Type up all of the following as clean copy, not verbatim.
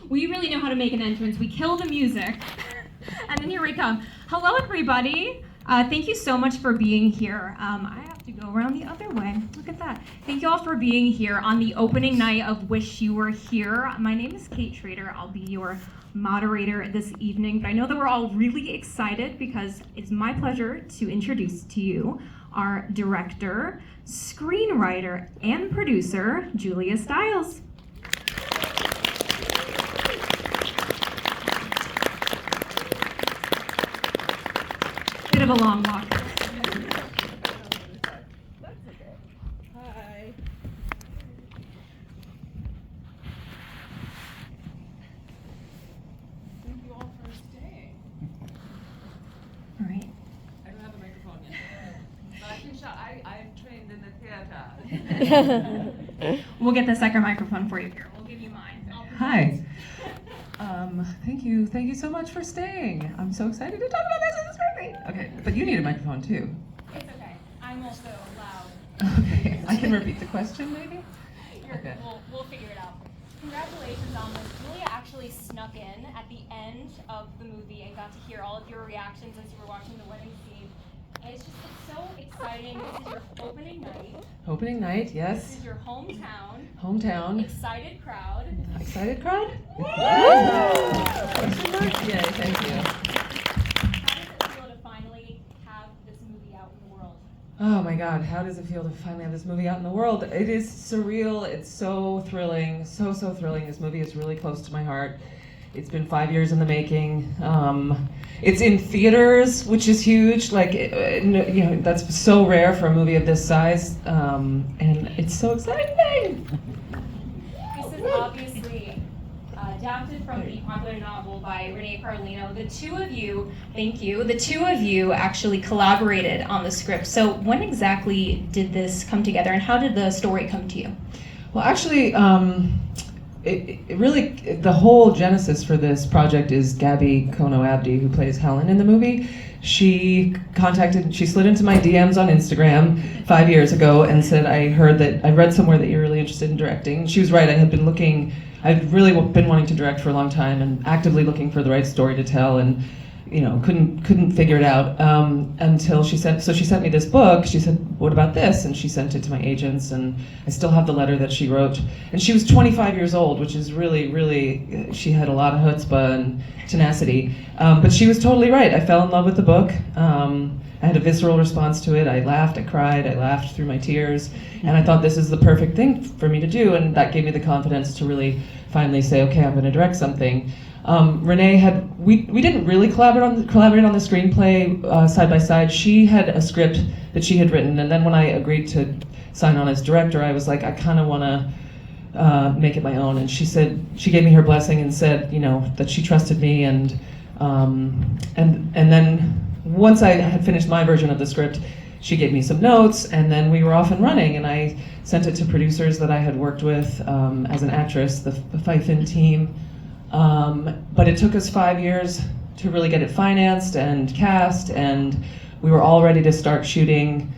We really know how to make an entrance. We kill the music, and then here we come. Hello, everybody. Thank you so much for being here. I have to go around the other way. Look at that. Thank you all for being here on the opening night of Wish You Were Here. My name is Kate Schrader. I'll be your moderator this evening, but I know that we're all really excited because it's my pleasure to introduce to you our director, screenwriter, and producer, Julia Stiles. Bit of a long walk. That's okay. Hi. Thank you all for staying. All right. I don't have a microphone yet. But I can shout. I'm trained in the theater. We'll get the second microphone for you here. We'll give you mine. Hi. Thank you so much for staying. I'm so excited to talk about this. This is great. Okay, but you need a microphone too. It's okay. I'm also loud. Okay, I can repeat the question maybe? Okay. We'll figure it out. Congratulations on this. Julia actually snuck in at the end of the movie and got to hear all of your reactions as you were watching the wedding scene. And it's so exciting. This is your opening night. Opening night, yes. This is your hometown. Hometown. Excited crowd. Excited crowd? Question mark? Yay, thank you. How does it feel to finally have this movie out in the world? Oh my God, how does it feel to finally have this movie out in the world? It is surreal, it's so thrilling, so thrilling. This movie is really close to my heart. It's been 5 years in the making. It's in theaters, which is huge. Like, you know, that's so rare for a movie of this size, and it's so exciting. This is obviously adapted from the popular novel by Renee Carlino. The two of you, thank you, the two of you actually collaborated on the script. So when exactly did this come together, and how did the story come to you? Well, actually, it really, the whole genesis for this project is Gabby Kono Abdi, who plays Helen in the movie. She slid into my DMs on Instagram 5 years ago and said, I read somewhere that you're really interested in directing. She was right. I'd really been wanting to direct for a long time and actively looking for the right story to tell, and you know, couldn't figure it out until she sent me this book. She said, what about this? And she sent it to my agents, and I still have the letter that she wrote. And she was 25 years old, which is really, she had a lot of chutzpah and tenacity. But she was totally right. I fell in love with the book. I had a visceral response to it. I laughed, I cried, I laughed through my tears. And I thought this is the perfect thing for me to do. And that gave me the confidence to really finally say, okay, I'm gonna direct something. Renee we didn't really collaborate on the screenplay side by side. She had a script that she had written, and then when I agreed to sign on as director, I was like, I kind of want to make it my own. And she gave me her blessing and said, you know, that she trusted me, and then once I had finished my version of the script, she gave me some notes, and then we were off and running, and I sent it to producers that I had worked with as an actress, the Fife-In team. But it took us 5 years to really get it financed and cast, and we were all ready to start shooting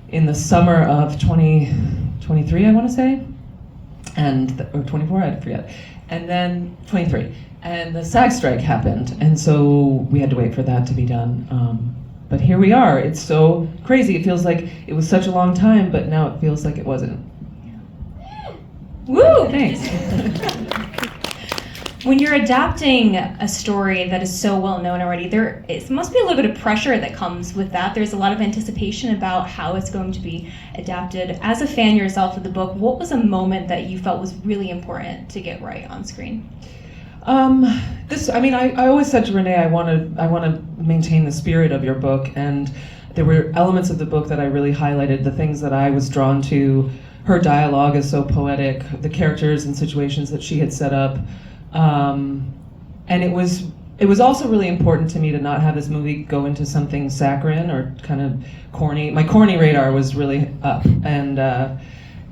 in the summer of 2023, I want to say, or 24, I forget, and then 23. And the SAG strike happened, and so we had to wait for that to be done. But here we are. It's so crazy. It feels like it was such a long time, but now it feels like it wasn't. Woo! Thanks. When you're adapting a story that is so well known already, there must be a little bit of pressure that comes with that. There's a lot of anticipation about how it's going to be adapted. As a fan yourself of the book, what was a moment that you felt was really important to get right on screen? I always said to Renee, I want to maintain the spirit of your book, and there were elements of the book that I really highlighted, the things that I was drawn to. Her dialogue is so poetic, the characters and situations that she had set up. And it was also really important to me to not have this movie go into something saccharine or kind of corny. My corny radar was really up, and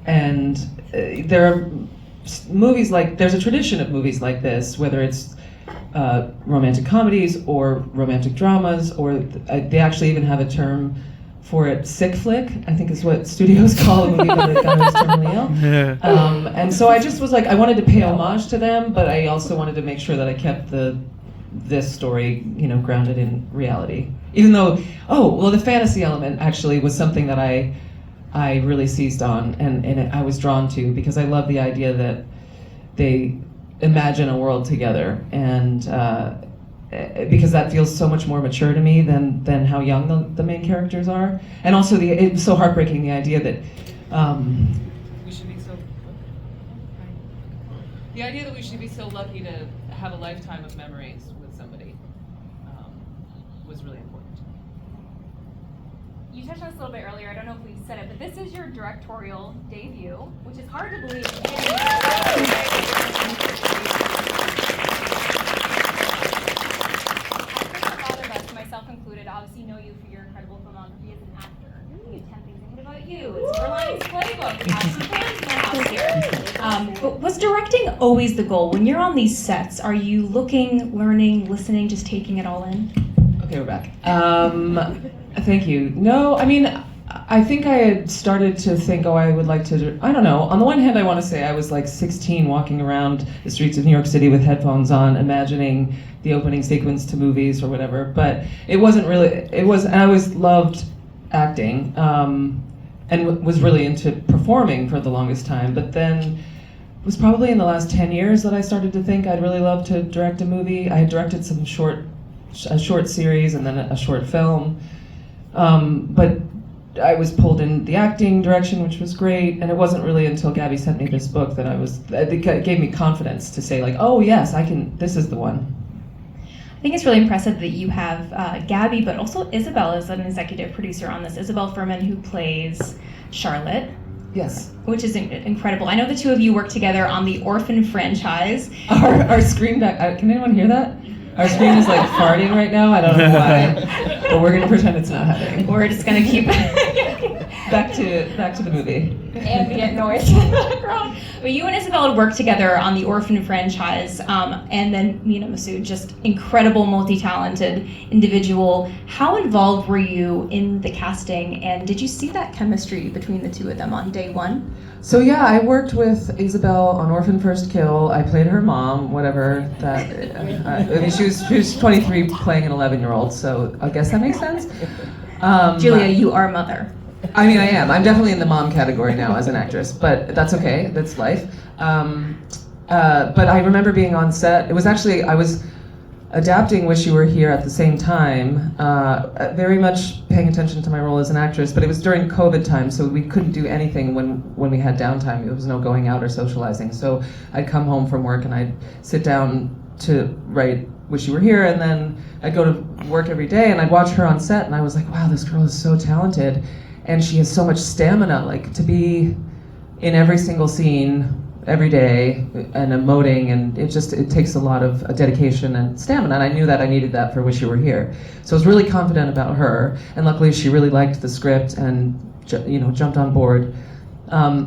there are movies like, there's a tradition of movies like this, whether it's romantic comedies or romantic dramas, or they actually even have a term for it sick flick, I think is what studios call a movie about a guy who's terminally ill. And so I just was like, I wanted to pay homage to them, but I also wanted to make sure that I kept this story, grounded in reality. Even though, the fantasy element actually was something that I really seized on and I was drawn to, because I love the idea that they imagine a world together, and because that feels so much more mature to me than how young the main characters are. And also it's so heartbreaking, the idea that we should be so lucky to have a lifetime of memories with somebody was really important. You touched on this a little bit earlier, I don't know if we said it, but this is your directorial debut, which is hard to believe. Myself included, obviously know you for your incredible filmography as an actor. You 10 things I hate about you. It's Berline's playbook. We have some fans in the house here. But was directing always the goal? When you're on these sets, are you looking, learning, listening, just taking it all in? Okay, we're back. Thank you. No, I mean, I think I had started to think, I would like to, I don't know. On the one hand, I want to say I was like 16 walking around the streets of New York City with headphones on, imagining the opening sequence to movies or whatever. But it wasn't really, I always loved acting and was really into performing for the longest time. But then it was probably in the last 10 years that I started to think I'd really love to direct a movie. I had directed a short series and then a short film. But I was pulled in the acting direction, which was great, and it wasn't really until Gabby sent me this book that it gave me confidence to say like, oh yes, I can, this is the one. I think it's really impressive that you have Gabby, but also Isabel as an executive producer on this. Isabel Furman, who plays Charlotte. Yes. Which is incredible. I know the two of you work together on the Orphan franchise. Our screen back, can anyone hear that? Our screen is like farting right now. I don't know why, but we're gonna pretend it's not happening. We're just gonna keep back to the movie. Ambient noise in the background. But you and Isabel had worked together on the Orphan franchise, and then Mina Massoud, just incredible, multi-talented individual. How involved were you in the casting, and did you see that chemistry between the two of them on day one? So yeah, I worked with Isabel on Orphan First Kill. I played her mom, whatever that. I mean, she was 23 playing an 11-year-old, so I guess that makes sense. Julia, you are mother. I mean, I am. I'm definitely in the mom category now as an actress, but that's okay. That's life. But I remember being on set. It was actually, I was adapting Wish You Were Here at the same time, very much paying attention to my role as an actress, but it was during COVID time, so we couldn't do anything when we had downtime. There was no going out or socializing. So I'd come home from work and I'd sit down to write Wish You Were Here, and then I'd go to work every day and I'd watch her on set, and I was like, wow, this girl is so talented, and she has so much stamina, like to be in every single scene every day and emoting, and it takes a lot of dedication and stamina, and I knew that I needed that for Wish You Were Here. So I was really confident about her, and luckily she really liked the script and jumped on board.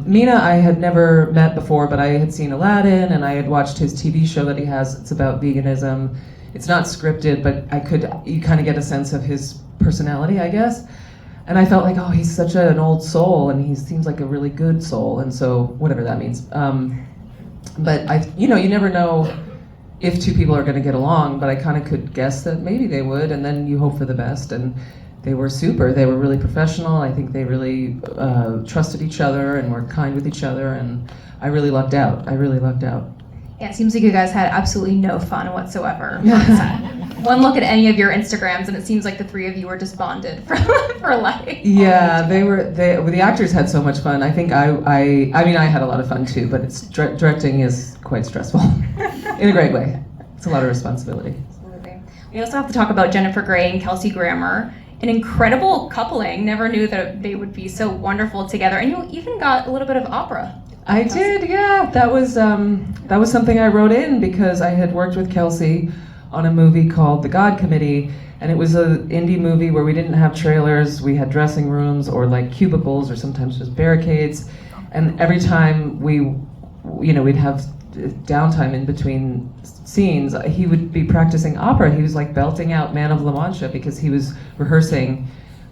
Mina I had never met before, but I had seen Aladdin, and I had watched his TV show that he has. It's about veganism. It's not scripted, but you kind of get a sense of his personality, I guess. And I felt like, oh, he's such an old soul, and he seems like a really good soul, and so whatever that means. But you never know if two people are going to get along, but I kind of could guess that maybe they would, and then you hope for the best. And they were super. They were really professional. I think they really trusted each other and were kind with each other, and I really lucked out. Yeah, it seems like you guys had absolutely no fun whatsoever on set. One look at any of your Instagrams, and it seems like the three of you were just bonded for life. Yeah, the actors had so much fun. I think I had a lot of fun too, but directing is quite stressful in a great way. It's a lot of responsibility. Absolutely. We also have to talk about Jennifer Grey and Kelsey Grammer. An incredible coupling. Never knew that they would be so wonderful together. And you even got a little bit of opera. I did, yeah. That was something I wrote in because I had worked with Kelsey on a movie called The God Committee, and it was an indie movie where we didn't have trailers. We had dressing rooms or like cubicles or sometimes just barricades, and every time we'd have downtime in between scenes, he would be practicing opera. He was like belting out Man of La Mancha because he was rehearsing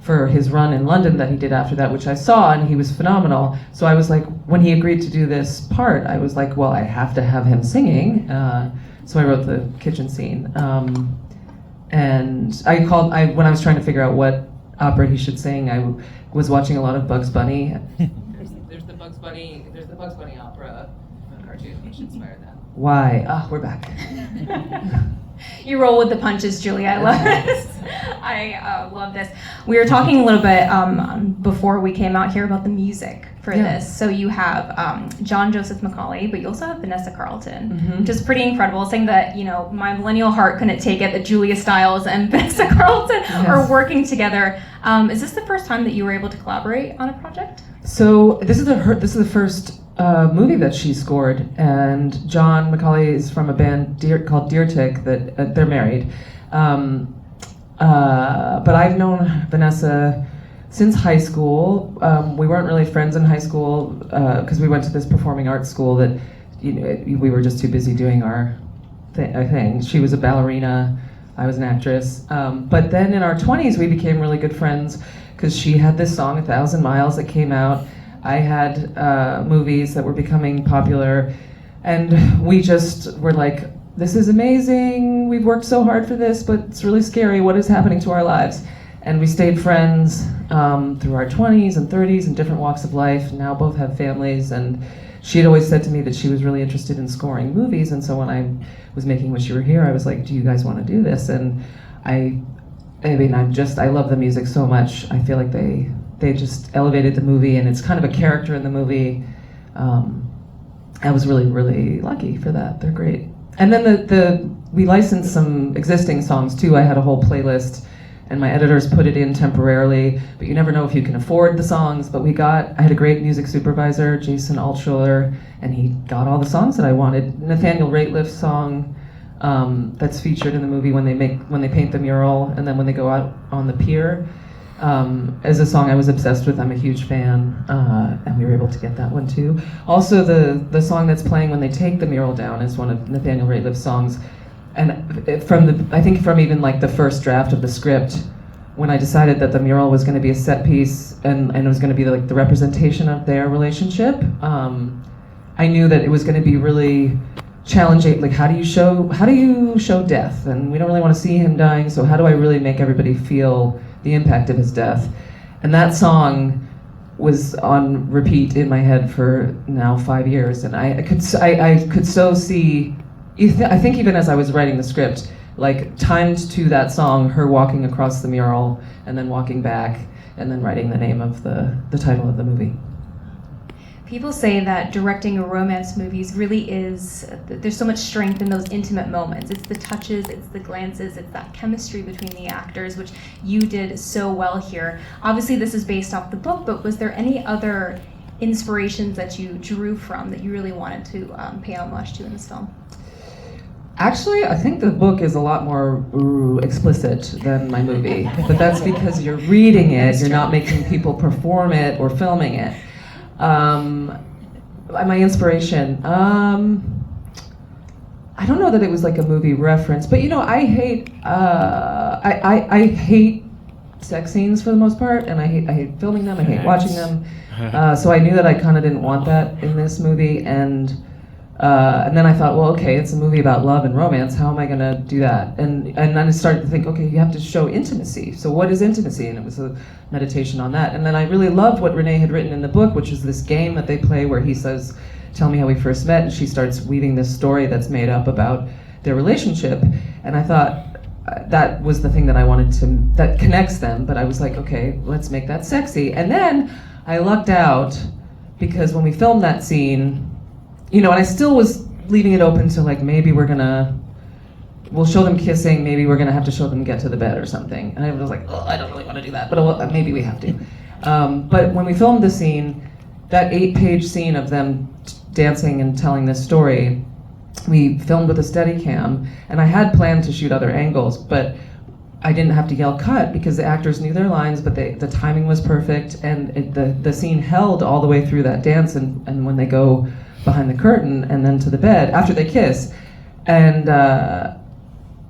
for his run in London that he did after that, which I saw, and he was phenomenal. So I was like, when he agreed to do this part, I was like, well, I have to have him singing. So I wrote the kitchen scene. And when I was trying to figure out what opera he should sing, I was watching a lot of Bugs Bunny. There's the Bugs Bunny opera cartoon, which inspired that. Why? We're back. You roll with the punches, Julia. I love this. I love this. We were talking a little bit before we came out here about the music for this. So you have John Joseph Macaulay, but you also have Vanessa Carlton, which is pretty incredible. Saying that, my millennial heart couldn't take it that Julia Stiles and Vanessa Carlton are working together. Is this the first time that you were able to collaborate on a project? So this is the first movie that she scored, and John Macaulay is from a band called Deer Tick that they're married. But I've known Vanessa since high school. We weren't really friends in high school because we went to this performing arts school that we were just too busy doing our thing. She was a ballerina, I was an actress. But then in our 20s, we became really good friends because she had this song, 1,000 Miles, that came out. I had movies that were becoming popular, and we just were like, this is amazing, we've worked so hard for this, but it's really scary, what is happening to our lives? And we stayed friends through our 20s and 30s in different walks of life, now both have families, and she had always said to me that she was really interested in scoring movies, and so when I was making Wish You Were Here, I was like, do you guys want to do this? And I love the music so much. I feel like they just elevated the movie, and it's kind of a character in the movie. I was really, really lucky for that. They're great. And then we licensed some existing songs too. I had a whole playlist, and my editors put it in temporarily, but you never know if you can afford the songs. But I had a great music supervisor, Jason Altschuler, and he got all the songs that I wanted. Nathaniel Rateliff's song that's featured in the movie when they paint the mural, and then when they go out on the pier, is a song I was obsessed with. I'm a huge fan, and we were able to get that one too. Also, the song that's playing when they take the mural down is one of Nathaniel Rateliff's songs. And I think from even like the first draft of the script, when I decided that the mural was going to be a set piece and it was going to be like the representation of their relationship, I knew that it was going to be really challenging. Like, how do you show death? And we don't really want to see him dying, so how do I really make everybody feel the impact of his death? And that song was on repeat in my head for now 5 years, and I could so see. I think even as I was writing the script, like timed to that song, her walking across the mural and then walking back and then writing the name of the title of the movie. People say that directing a romance movies really is, there's so much strength in those intimate moments. It's the touches, it's the glances, it's that chemistry between the actors, which you did so well here. Obviously this is based off the book, but was there any other inspirations that you drew from that you really wanted to pay homage to in this film? Actually, I think the book is a lot more explicit than my movie, but that's because you're reading it, you're not making people perform it or filming it. My inspiration, I don't know that it was like a movie reference, but I hate I hate sex scenes for the most part, and I hate filming them, I hate watching them. So I knew that I kind of didn't want that in this movie, and then I thought, well, okay, it's a movie about love and romance. How am I going to do that? And then I started to think, okay, you have to show intimacy. So what is intimacy? And it was a meditation on that. And then I really loved what Renee had written in the book, which is this game that they play where he says, tell me how we first met. And she starts weaving this story that's made up about their relationship. And I thought that was the thing that I wanted that connects them. But I was like, okay, let's make that sexy. And then I lucked out because when we filmed that scene, and I still was leaving it open to like, maybe we'll show them kissing, maybe we're gonna have to show them get to the bed or something. And I was like, oh, I don't really want to do that, but maybe we have to. But when we filmed the scene, that 8-page scene of them dancing and telling this story, we filmed with a Steadicam, and I had planned to shoot other angles, but I didn't have to yell cut because the actors knew their lines, but the timing was perfect, and the scene held all the way through that dance, and when they go behind the curtain and then to the bed after they kiss, and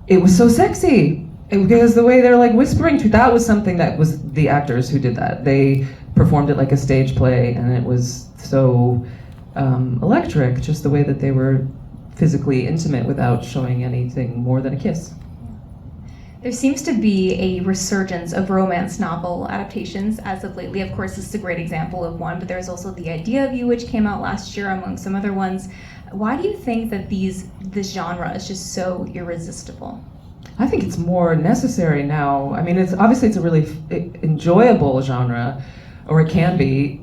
it was so sexy. because the way they're like whispering to, that was something that was the actors who did that. They performed it like a stage play, and it was so electric, just the way that they were physically intimate without showing anything more than a kiss. There seems to be a resurgence of romance novel adaptations as of lately. Of course, this is a great example of one, but there's also The Idea of You, which came out last year, among some other ones. Why do you think that this genre is just so irresistible? I think it's more necessary now. I mean, it's a really enjoyable genre, or it can be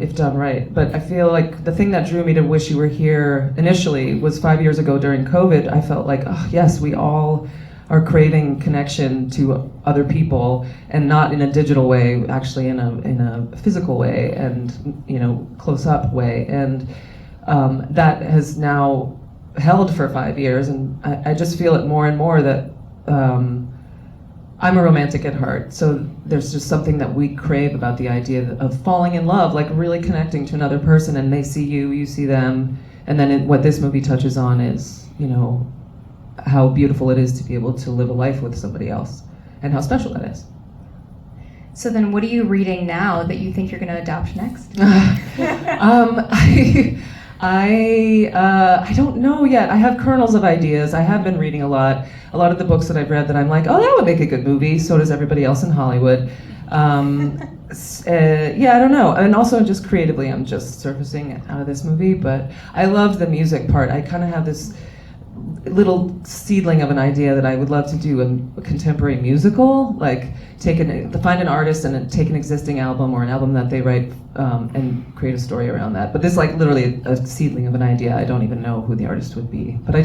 if done right. But I feel like the thing that drew me to Wish You Were Here initially was 5 years ago during COVID. I felt like, oh yes, we all are craving connection to other people, and not in a digital way, actually in a physical way, and close up way. And that has now held for 5 years, and I just feel it more and more that I'm a romantic at heart, so there's just something that we crave about the idea of falling in love, like really connecting to another person, and they see you, you see them, and then what this movie touches on is, how beautiful it is to be able to live a life with somebody else, and how special that is. So then what are you reading now that you think you're going to adapt next? I don't know yet. I have kernels of ideas. I have been reading a lot of the books that I've read that I'm like, oh, that would make a good movie. So does everybody else in Hollywood. Yeah, I don't know. And also just creatively, I'm just surfacing out of this movie, but I love the music part. I kind of have this little seedling of an idea that I would love to do a contemporary musical, like find an artist and take an existing album or an album that they write and create a story around that. But this is like literally a seedling of an idea. I don't even know who the artist would be, but I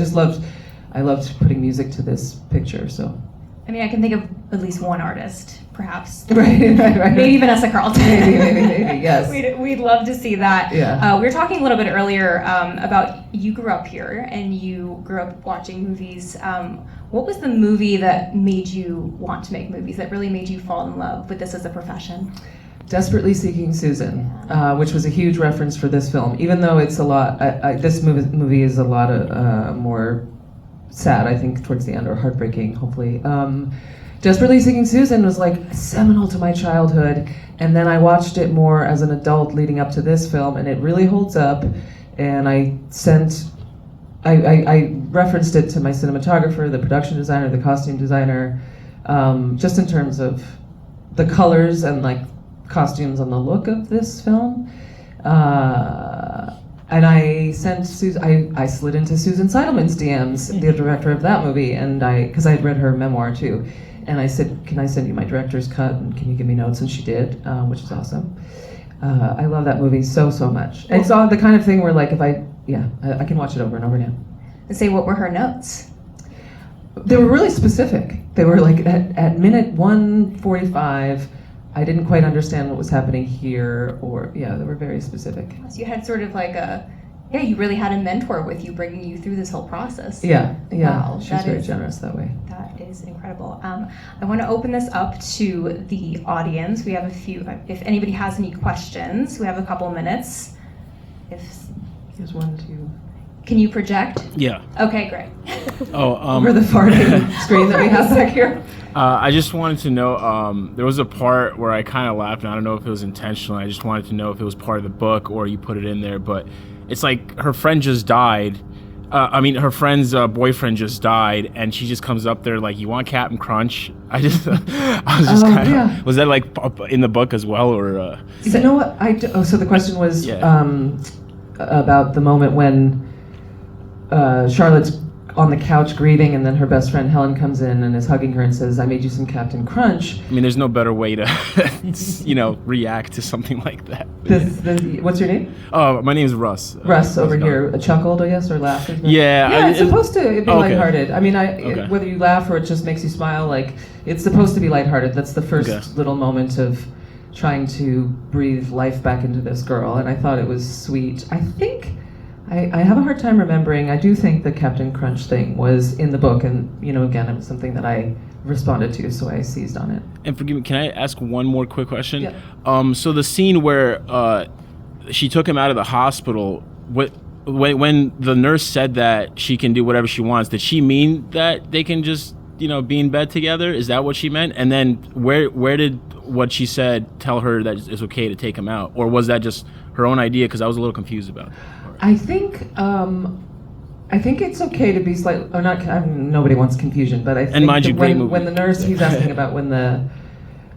loved putting music to this picture. So I mean, I can think of at least one artist, perhaps. Right. Maybe Vanessa Carlton. Maybe, yes. We'd love to see that. Yeah. We were talking a little bit earlier about you grew up here and you grew up watching movies. What was the movie that made you want to make movies, that really made you fall in love with this as a profession? Desperately Seeking Susan, which was a huge reference for this film, even though it's a lot, this movie is a lot of more sad, I think, towards the end, or heartbreaking, hopefully. Desperately Seeking Susan was like seminal to my childhood, and then I watched it more as an adult leading up to this film, and it really holds up. And I referenced it to my cinematographer, the production designer, the costume designer, just in terms of the colors and like costumes and the look of this film. And I sent I slid into Susan Seidelman's DMs, the director of that movie, and because I had read her memoir too, and I said, "Can I send you my director's cut? And can you give me notes?" And she did, which is awesome. I love that movie so much. And it's all the kind of thing where like I can watch it over and over again. And say, what were her notes? They were really specific. They were like at minute 1:45. I didn't quite understand what was happening here, or they were very specific. So you had sort of like you really had a mentor with you, bringing you through this whole process. Yeah. Wow, She's very generous that way. That is incredible. I want to open this up to the audience. We have a few, if anybody has any questions, we have a couple minutes. There's one, two. Can you project? Yeah. Okay, great. Over the farting screen that we have back here. I just wanted to know, there was a part where I kind of laughed, and I don't know if it was intentional. I just wanted to know if it was part of the book or you put it in there, but it's like her friend just died. Her friend's boyfriend just died, and she just comes up there like, "You want Captain Crunch?" I was just kind of, was that like in the book as well, or? You know what? So the question was about the moment when Charlotte's on the couch grieving, and then her best friend Helen comes in and is hugging her and says, "I made you some Captain Crunch." I mean, there's no better way to, react to something like that. What's your name? Oh, my name is Russ. Russ over here chuckled, I guess, or laughed. Yeah. It's supposed to be lighthearted. I mean, whether you laugh or it just makes you smile, like, it's supposed to be lighthearted. That's the first little moment of trying to breathe life back into this girl, and I thought it was sweet. I think I have a hard time remembering. I do think the Captain Crunch thing was in the book, and again, it was something that I responded to, so I seized on it. And forgive me, can I ask one more quick question? Yeah. So the scene where she took him out of the hospital, when the nurse said that she can do whatever she wants, did she mean that they can just be in bed together? Is that what she meant? And then where did what she said tell her that it's okay to take him out? Or was that just her own idea? Because I was a little confused about it. I think it's okay to be slightly, or not, nobody wants confusion, but I think and mind you, great movie. When the nurse, he's asking about when the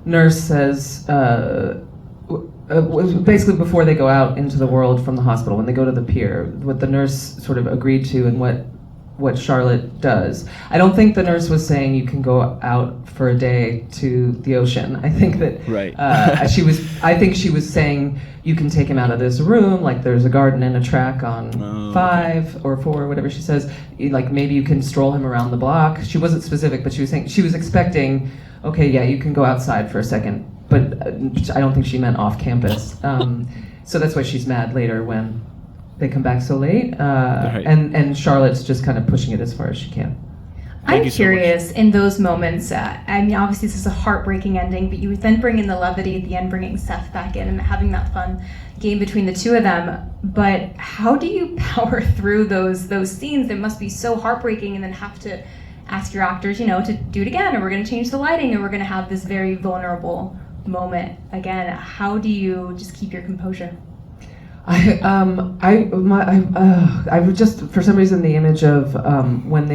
nurse says, basically before they go out into the world from the hospital, when they go to the pier, what the nurse sort of agreed to and what Charlotte does. I don't think the nurse was saying you can go out for a day to the ocean. I think that right. I think she was saying you can take him out of this room, like there's a garden and a track on 5 or 4, whatever she says. Like maybe you can stroll him around the block. She wasn't specific, but she was saying she was expecting, okay, yeah, you can go outside for a second, but I don't think she meant off campus. So that's why she's mad later when they come back so late, right. and Charlotte's just kind of pushing it as far as she can. I'm curious, in those moments, I mean, obviously this is a heartbreaking ending, but you then bring in the levity at the end, bringing Seth back in and having that fun game between the two of them. But how do you power through those scenes that must be so heartbreaking, and then have to ask your actors, to do it again, or we're going to change the lighting, or we're going to have this very vulnerable moment again? How do you just keep your composure? I would just, for some reason, the image of when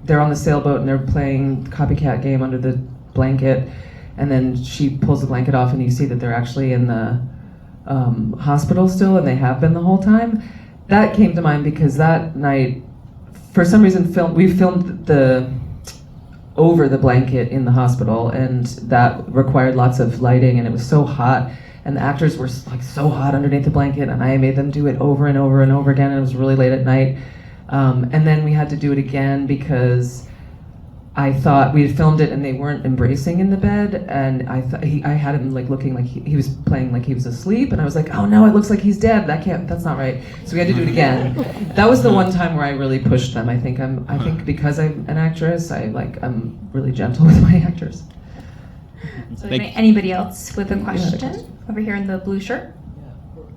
they're on the sailboat and they're playing copycat game under the blanket, and then she pulls the blanket off and you see that they're actually in the hospital still, and they have been the whole time. That came to mind because that night, for some reason, we filmed over the blanket in the hospital, and that required lots of lighting, and it was so hot. And the actors were like so hot underneath the blanket, and I made them do it over and over and over again, and it was really late at night. And then we had to do it again because I thought we had filmed it and they weren't embracing in the bed, and I had him like looking like he was playing like he was asleep, and I was like, oh no, it looks like he's dead. That's not right. So we had to do it again. That was the one time where I really pushed them. I think because I'm an actress, I'm really gentle with my actors. So anybody else with a question? Over here in the blue shirt. Yeah,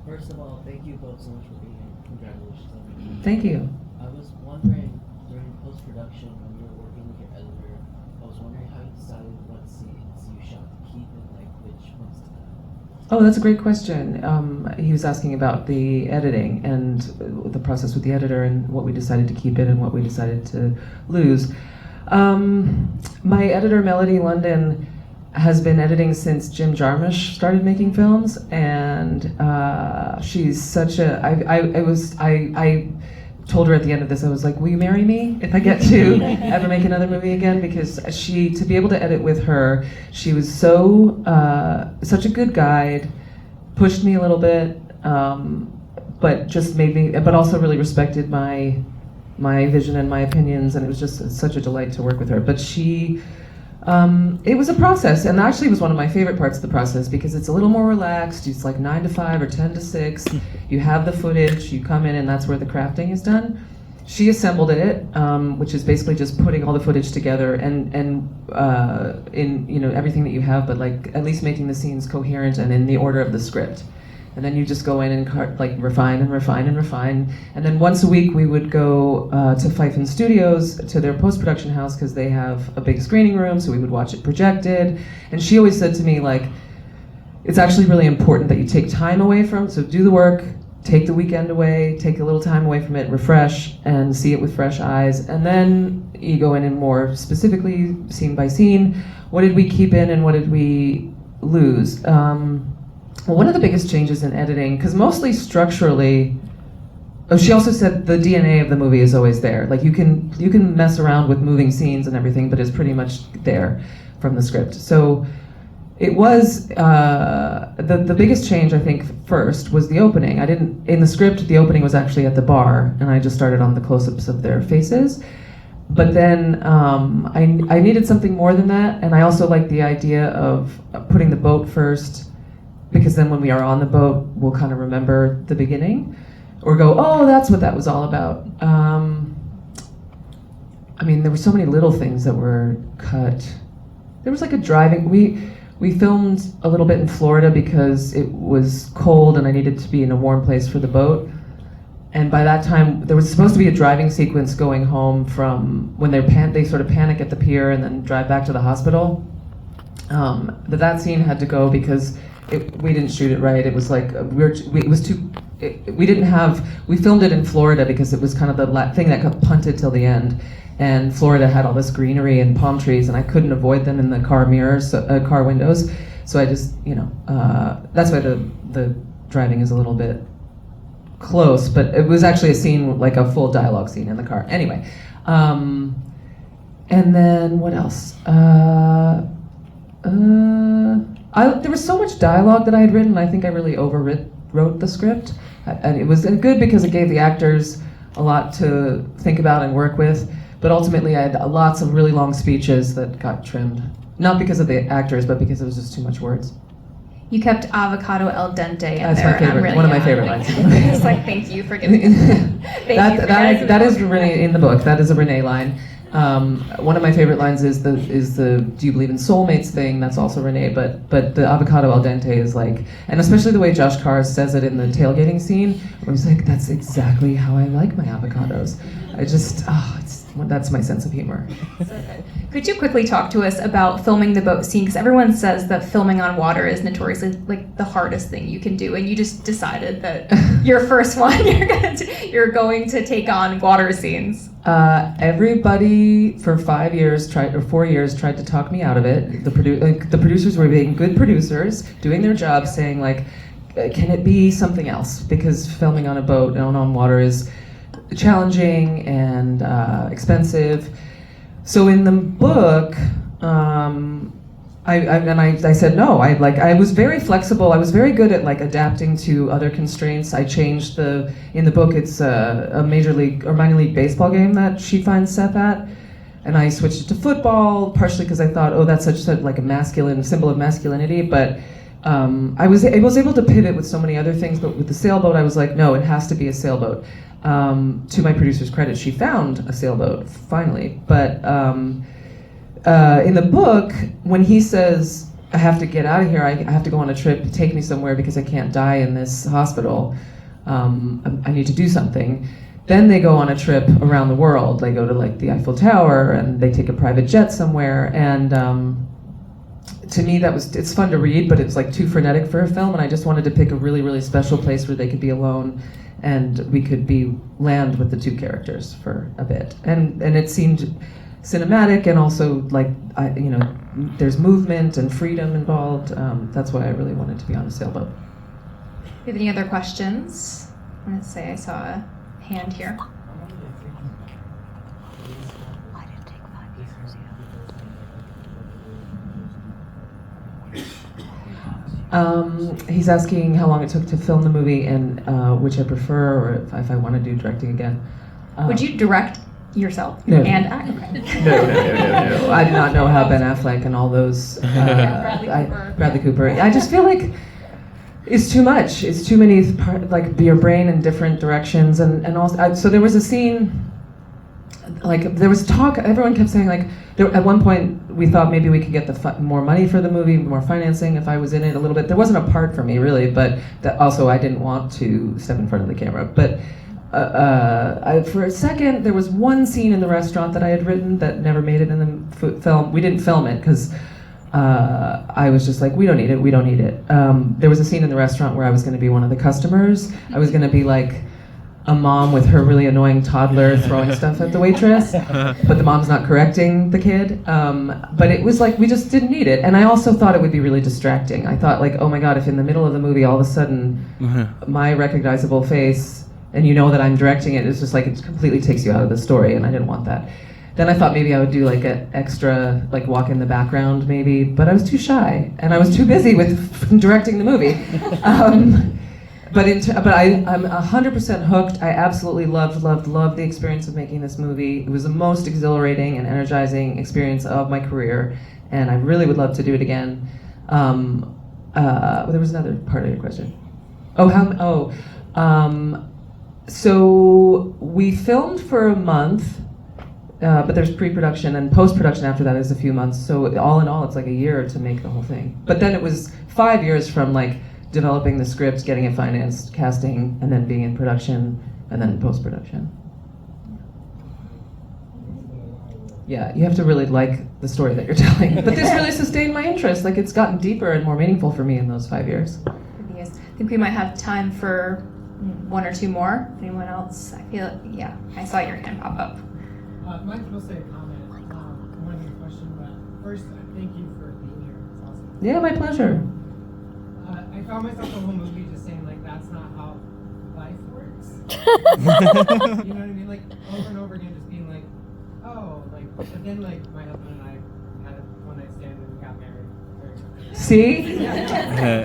first of all, thank you both so much for being here. Congratulations. Thank you. I was wondering, during post-production, when you were working with your editor, I was wondering how you decided what scenes you shot to keep and which ones to cut. Oh, that's a great question. He was asking about the editing and the process with the editor and what we decided to keep in and what we decided to lose. My editor, Melody London, has been editing since Jim Jarmusch started making films, and she's such a. I told her at the end of this, I was like, "Will you marry me if I get to ever make another movie again?" Because to be able to edit with her, she was such a good guide, pushed me a little bit, but just made me, but also really respected my vision and my opinions, and it was just such a delight to work with her. But she. It was a process, and actually it was one of my favorite parts of the process because it's a little more relaxed. It's like 9 to 5 or 10 to 6. You have the footage, you come in, and that's where the crafting is done. She assembled it, which is basically just putting all the footage together and in everything that you have, but at least making the scenes coherent and in the order of the script. And then you just go in and refine and refine and refine. And then once a week we would go to Fife Studios, to their post-production house, because they have a big screening room, so we would watch it projected. And she always said to me, it's actually really important that you take time away so do the work, take the weekend away, take a little time away from it, refresh, and see it with fresh eyes. And then you go in and more specifically, scene by scene, what did we keep in and what did we lose? Well, one of the biggest changes in editing, because mostly structurally, she also said the DNA of the movie is always there. You can mess around with moving scenes and everything, but it's pretty much there from the script. So it was, the biggest change, I think, first was the opening. In the script, the opening was actually at the bar, and I just started on the close-ups of their faces. But then I needed something more than that, and I also liked the idea of putting the boat first, because then when we are on the boat, we'll kind of remember the beginning, or go, oh, that's what that was all about. There were so many little things that were cut. There was a driving, we filmed a little bit in Florida because it was cold and I needed to be in a warm place for the boat. and by that time, there was supposed to be a driving sequence going home from when they sort of panic at the pier and then drive back to the hospital. But that scene had to go because we didn't shoot it right. It was like we filmed it in Florida because it was kind of the thing that got punted till the end. And Florida had all this greenery and palm trees, and I couldn't avoid them in the car mirrors, car windows. So I just, that's why the driving is a little bit close, but it was actually a scene, like a full dialogue scene in the car. Anyway, and then what else? There was so much dialogue that I had written. I think I really overwrote the script, and it was good because it gave the actors a lot to think about and work with. But ultimately, I had lots of really long speeches that got trimmed, not because of the actors, but because it was just too much words. You kept avocado al dente in That's there. my favorite. Really One of my favorite lines. It's like, thank you for giving That is Renee in the book. That is a Renee line. One of my favorite lines is the "Do you believe in soulmates?" thing. That's also Renee, but the avocado al dente is like, and especially the way Josh Carr says it in the tailgating scene, where he's like, "That's exactly how I like my avocados." That's my sense of humor. Could you quickly talk to us about filming the boat scene? Because everyone says that filming on water is notoriously like the hardest thing you can do, and you just decided that your first one you're going to take on water scenes. Everybody for 4 years tried to talk me out of it. The producers were being good producers, doing their job, saying like, can it be something else? Because filming on a boat and on water is challenging and expensive. So in the book, I said no. I was very flexible. I was very good at like adapting to other constraints. I changed in the book it's a major league or minor league baseball game that she finds Seth at, and I switched it to football partially because I thought, oh, that's such like a masculine symbol of masculinity, but. I was able to pivot with so many other things, but with the sailboat, I was like, no, it has to be a sailboat. To my producer's credit, she found a sailboat finally. But in the book, when he says, I have to get out of here, I have to go on a trip, take me somewhere because I can't die in this hospital, I need to do something. Then they go on a trip around the world. They go to like the Eiffel Tower and they take a private jet somewhere. And to me, it's fun to read, but it's like too frenetic for a film, and I just wanted to pick a really, really special place where they could be alone, and we could land with the two characters for a bit, and it seemed cinematic, and also like there's movement and freedom involved. That's why I really wanted to be on a sailboat. Do you have any other questions? I'm gonna say I saw a hand here. He's asking how long it took to film the movie and which I prefer, or if I want to do directing again. Would you direct yourself No. and act? No. I did not know how Ben Affleck and all those Bradley Cooper. I just feel like it's too much. It's too many like your brain in different directions, and also so there was a scene. Like there was talk. Everyone kept saying like at one point we thought maybe we could get more money for the movie, more financing if I was in it a little bit. There wasn't a part for me really, but that also I didn't want to step in front of the camera. But for a second there was one scene in the restaurant that I had written that never made it in the film. We didn't film it because I was just like, we don't need it. There was a scene in the restaurant where I was going to be one of the customers. I was going to be like a mom with her really annoying toddler throwing stuff at the waitress, but the mom's not correcting the kid. But it was like, we just didn't need it. And I also thought it would be really distracting. I thought like, oh my God, if in the middle of the movie, all of a sudden, my recognizable face, and you know that I'm directing it, it's just like, it completely takes you out of the story, and I didn't want that. Then I thought maybe I would do like an extra, like walk in the background maybe, but I was too shy, and I was too busy with directing the movie. But I'm 100% hooked. I absolutely loved the experience of making this movie. It was the most exhilarating and energizing experience of my career, and I really would love to do it again. There was another part of your question. So we filmed for a month, but there's pre-production and post-production after that is a few months. So all in all, it's like a year to make the whole thing. But then it was 5 years from like developing the script, getting it financed, casting, and then being in production, and then post-production. Yeah, you have to really like the story that you're telling. But this really sustained my interest. Like, it's gotten deeper and more meaningful for me in those 5 years. I think we might have time for one or two more. Anyone else? I feel, yeah, I saw your hand pop up. Mine's mostly a comment, more than a question, but first, thank you for being here. It's awesome. Yeah, my pleasure. I found myself the whole movie just saying, like, that's not how life works. You know what I mean? Like, over and over again, just being like, oh, like, but then, like, my husband and I had a one-night stand and we got married. See? Yeah.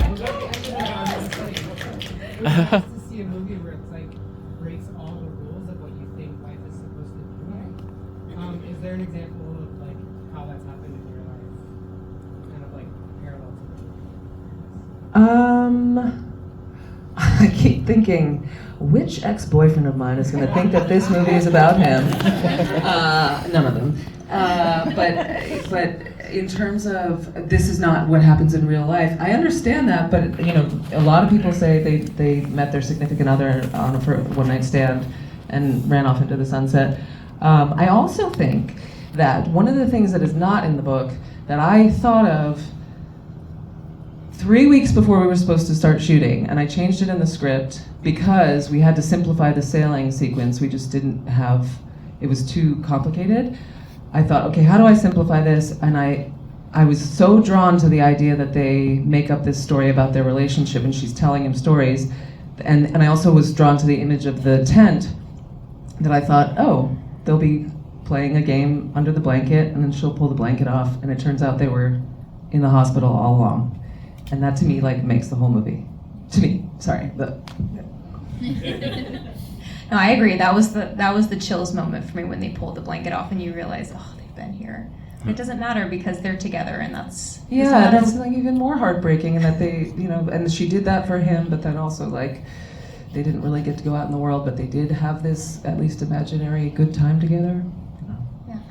It's to see a movie where it's like breaks all the rules of what you think life is supposed to be like. Is there an example of like how that's happened in your life, kind of like parallel to I keep thinking, which ex-boyfriend of mine is going to think that this movie is about him? None of them. But in terms of this is not what happens in real life, I understand that. But you know, a lot of people say they met their significant other on a one-night stand and ran off into the sunset. I also think that one of the things that is not in the book that I thought of 3 weeks before we were supposed to start shooting, and I changed it in the script because we had to simplify the sailing sequence. We just didn't have, it was too complicated. I thought, okay, how do I simplify this? And I was so drawn to the idea that they make up this story about their relationship and she's telling him stories. And I also was drawn to the image of the tent that I thought, oh, they'll be playing a game under the blanket and then she'll pull the blanket off. And it turns out they were in the hospital all along. And that to me like makes the whole movie. To me, sorry. No, I agree. That was the chills moment for me when they pulled the blanket off and you realize, oh, they've been here. And it doesn't matter because they're together, and that's that's like even more heartbreaking. And that they, you know, and she did that for him, but then also like they didn't really get to go out in the world, but they did have this at least imaginary good time together. Yeah.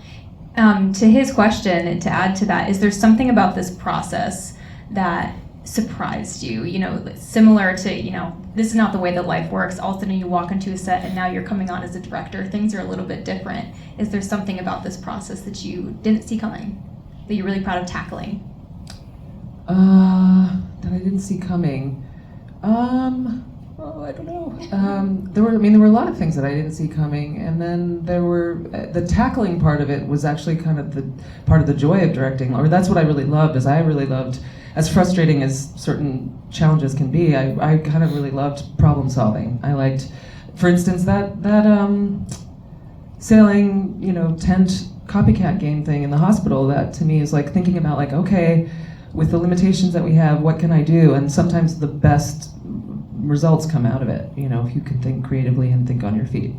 To his question, and to add to that, is there something about this process that surprised you, you know, similar to, you know, this is not the way that life works. All of a sudden you walk into a set and now you're coming on as a director. Things are a little bit different. Is there something about this process that you didn't see coming, that you're really proud of tackling? That I didn't see coming. I don't know. There were a lot of things that I didn't see coming, and then there were the tackling part of it was actually kind of the part of the joy of directing, or that's what I really loved. Is I really loved, as frustrating as certain challenges can be, I kind of really loved problem solving. I liked, for instance, that sailing, you know, tent copycat game thing in the hospital. That to me is like thinking about like, okay, with the limitations that we have, what can I do? And sometimes the best results come out of it, you know, if you can think creatively and think on your feet.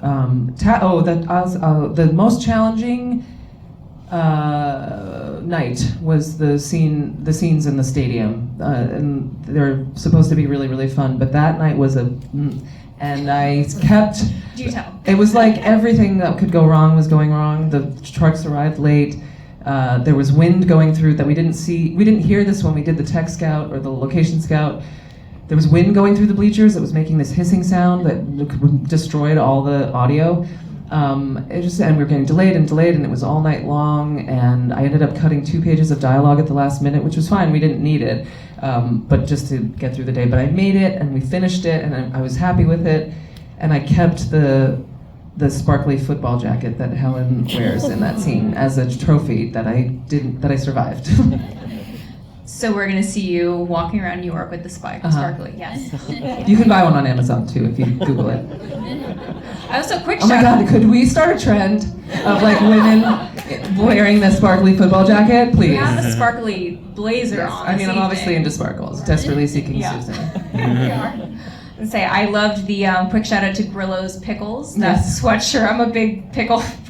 The most challenging night was the scenes in the stadium, and they're supposed to be really, really fun, but that night was and I kept, Do tell. It was like everything that could go wrong was going wrong. The trucks arrived late. There was wind going through that we didn't see. We didn't hear this when we did the tech scout or the location scout. There was wind going through the bleachers that was making this hissing sound that destroyed all the audio. And we were getting delayed, and it was all night long, and I ended up cutting 2 pages of dialogue at the last minute, which was fine, we didn't need it, but just to get through the day. But I made it, and we finished it, and I was happy with it, and I kept the sparkly football jacket that Helen wears in that scene as a trophy that I survived. So we're gonna see you walking around New York with the sparkly. Yes. You can buy one on Amazon too if you Google it. Also, quick Oh my shout. God! Could we start a trend of like women wearing the sparkly football jacket, You please? have a sparkly blazer Yes. on. I mean, this I'm obviously evening. into sparkles. Desperately seeking Yeah. Susan. And say I loved the quick shout out to Grillo's Pickles. That Yes. sweatshirt. I'm a big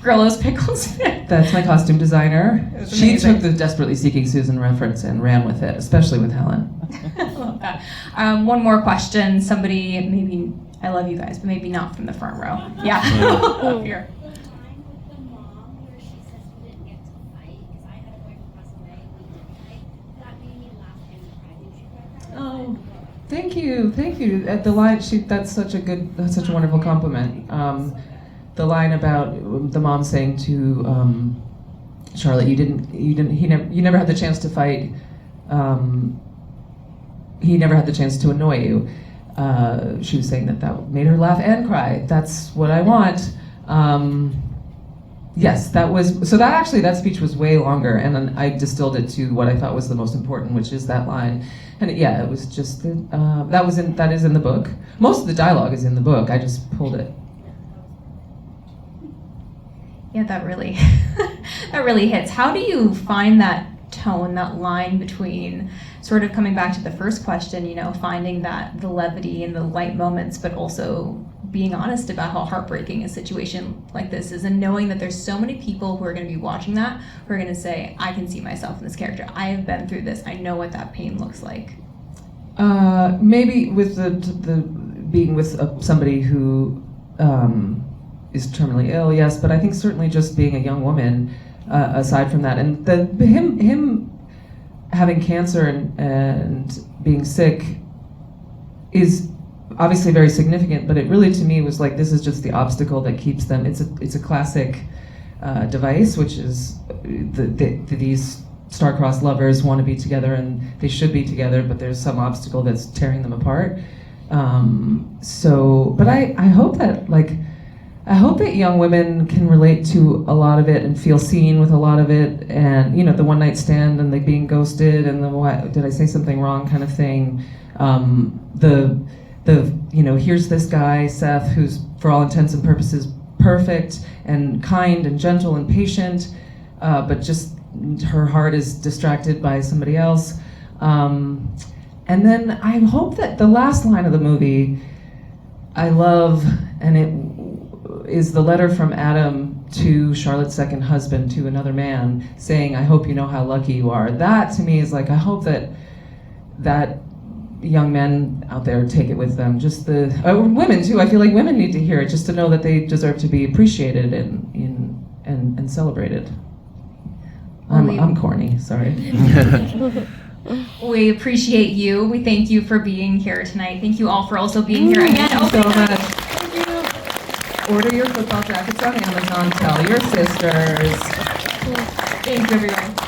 Grillo's Pickles fan. That's my costume designer. It was She amazing. took the Desperately Seeking Susan reference and ran with it, especially with Helen. I love that. One more question. Somebody, maybe, I love you guys, but maybe not from the front row. Yeah. Up here. The line with the mom where she says we didn't get to fight because I had a boyfriend pass away, we didn't fight. That made me laugh and cry. Did you read that? Oh. Thank you, thank you. At the line, that's such a wonderful compliment. The line about the mom saying to Charlotte, you never had the chance to fight. He never had the chance to annoy you. She was saying that made her laugh and cry. That's what I want. Yes, that speech was way longer, and then I distilled it to what I thought was the most important, which is that line. And it was just that is in the book. Most of the dialogue is in the book. I just pulled it. Yeah, that really that really hits. How do you find that tone, that line between sort of coming back to the first question, finding that the levity and the light moments, but also being honest about how heartbreaking a situation like this is, and knowing that there's so many people who are going to be watching that, who are going to say, I can see myself in this character. I have been through this. I know what that pain looks like. Maybe with the being with somebody who is terminally ill, yes, but I think certainly just being a young woman, aside from that, and him having cancer and being sick is obviously very significant, but it really to me was like, this is just the obstacle that keeps them. It's a classic device, which is these star-crossed lovers want to be together and they should be together, but there's some obstacle that's tearing them apart. But I hope that young women can relate to a lot of it and feel seen with a lot of it, and the one night stand and the being ghosted and the what did I say something wrong kind of thing. Here's this guy, Seth, who's for all intents and purposes perfect and kind and gentle and patient, but just her heart is distracted by somebody else. And then I hope that the last line of the movie I love, and it is the letter from Adam to Charlotte's second husband, to another man, saying, I hope you know how lucky you are. That to me is like, I hope that young men out there take it with them. Just women too. I feel like women need to hear it, just to know that they deserve to be appreciated and celebrated. I'm corny, sorry. We appreciate you. We thank you for being here tonight. Thank you all for also being here again. Thank you so much. Thank you. Order your football jackets on Amazon. Tell your sisters. Thank you, everyone.